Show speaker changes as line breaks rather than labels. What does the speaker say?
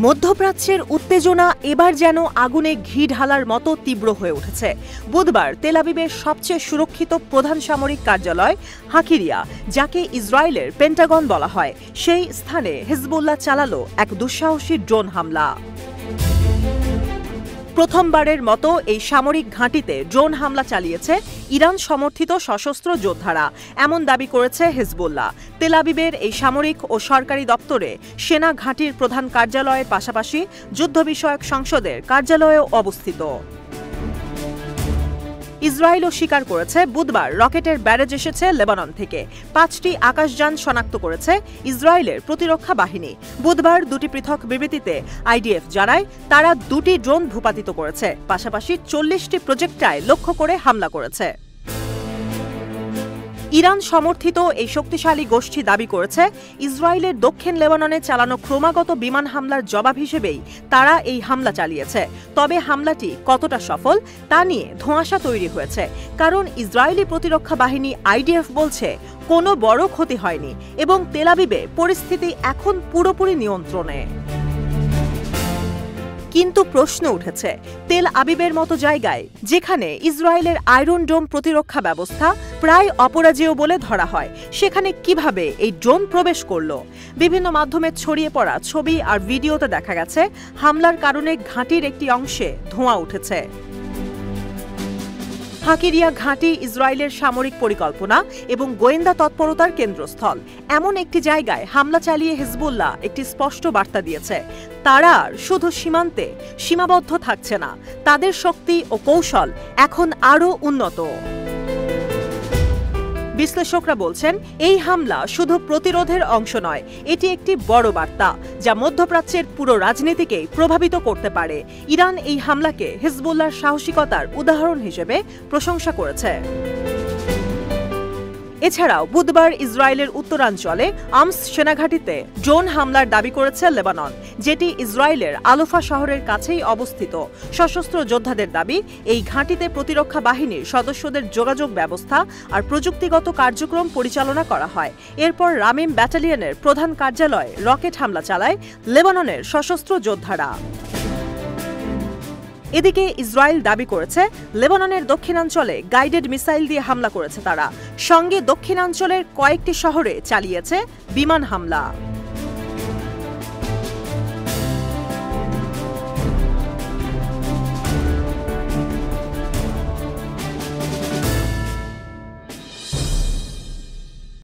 মধ্যপ্রাচ্যের উত্তেজনা এবার যেন আগুনে ঘি ঢালার মতো তীব্র হয়ে উঠেছে। বুধবার তেল আবিবের সবচেয়ে সুরক্ষিত প্রধান সামরিক কার্যালয় হাকিরিয়া, যাকে ইসরায়েলের পেন্টাগন বলা হয়, সেই স্থানে হিজবুল্লাহ চালালো এক দুঃসাহসী ড্রোন হামলা। প্রথমবারের মতো এই সামরিক ঘাঁটিতে ড্রোন হামলা চালিয়েছে ইরান সমর্থিত সশস্ত্র যোদ্ধারা, এমন দাবি করেছে হিজবুল্লাহ। তেল আবিবের এই সামরিক ও সরকারি দপ্তরে সেনা ঘাঁটির প্রধান কার্যালয়ের পাশাপাশি যুদ্ধ বিষয়ক সংসদের কার্যালয়েও অবস্থিত। ইসরায়েলও স্বীকার করেছে বুধবার রকেটের ব্যারেজ এসেছে লেবানন থেকে। 5টি আকাশযান শনাক্ত করেছে ইসরায়েলের প্রতিরক্ষা বাহিনী। বুধবার দুটি পৃথক বিবৃতিতে আইডিএফ জানায় তারা 2টি ড্রোন ভূপাতিত করেছে, পাশাপাশি 40টি প্রজেক্টাইল লক্ষ্য করে হামলা করেছে। ইরান সমর্থিত এই শক্তিশালী গোষ্ঠী দাবি করেছে ইসরায়েলের দক্ষিণ লেবাননে চালানো ক্রমাগত বিমান হামলার জবাব হিসেবেই তারা এই হামলা চালিয়েছে। তবে হামলাটি কতটা সফল তা নিয়ে ধোঁয়াশা তৈরি হয়েছে, কারণ ইসরায়েলি প্রতিরক্ষা বাহিনী আইডিএফ বলছে কোনো বড় ক্ষতি হয়নি এবং তেল আবিবে পরিস্থিতি এখন পুরোপুরি নিয়ন্ত্রণে। কিন্তু প্রশ্ন উঠেছে, তেল আবিবের মতো জায়গায় যেখানে ইসরায়েলের আয়রন ডোম প্রতিরক্ষা ব্যবস্থা প্রায় অপরাজেয় বলে ধরা হয়, সেখানে কিভাবে এই ড্রোন প্রবেশ করল? বিভিন্ন মাধ্যমে ছড়িয়ে পড়া ছবি আর ভিডিওতে দেখা গেছে হামলার কারণে ঘাঁটির একটি অংশে ধোঁয়া উঠেছে। হাকিরিয়া ঘাঁটি ইসরায়েলের সামরিক পরিকল্পনা এবং গোয়েন্দা তৎপরতার কেন্দ্রস্থল। এমন একটি জায়গায় হামলা চালিয়ে হিজবুল্লাহ একটি স্পষ্ট বার্তা দিয়েছে, তারা শুধু সীমান্তে সীমাবদ্ধ থাকছে না, তাদের শক্তি ও কৌশল এখন আরও উন্নত। বিশ্লেষকরা বলছেন এই হামলা শুধু প্রতিরোধের অংশ নয়, এটি একটি বড় বার্তা যা মধ্যপ্রাচ্যের পুরো রাজনীতিকেই প্রভাবিত করতে পারে। ইরান এই হামলাকে হিজবুল্লাহর সাহসিকতার উদাহরণ হিসেবে প্রশংসা করেছে। এছাড়াও বুধবার ইসরায়েলের উত্তরাঞ্চলে আমস সেনাঘাঁটিতে ড্রোন হামলার দাবি করেছে লেবানন, যেটি ইসরায়েলের আলফা শহরের কাছেই অবস্থিত। সশস্ত্র যোদ্ধাদের দাবি, এই ঘাঁটিতে প্রতিরক্ষা বাহিনীর সদস্যদের যোগাযোগ ব্যবস্থা আর প্রযুক্তিগত কার্যক্রম পরিচালনা করা হয়। এরপর রামিম ব্যাটালিয়নের প্রধান কার্যালয়ে রকেট হামলা চালায় লেবাননের সশস্ত্র যোদ্ধারা। এদিকে ইসরায়েল দাবি করেছে লেবাননের দক্ষিণাঞ্চলে গাইডেড মিসাইল দিয়ে হামলা করেছে তারা, সঙ্গে দক্ষিণাঞ্চলের কয়েকটি শহরে চালিয়েছে বিমান হামলা।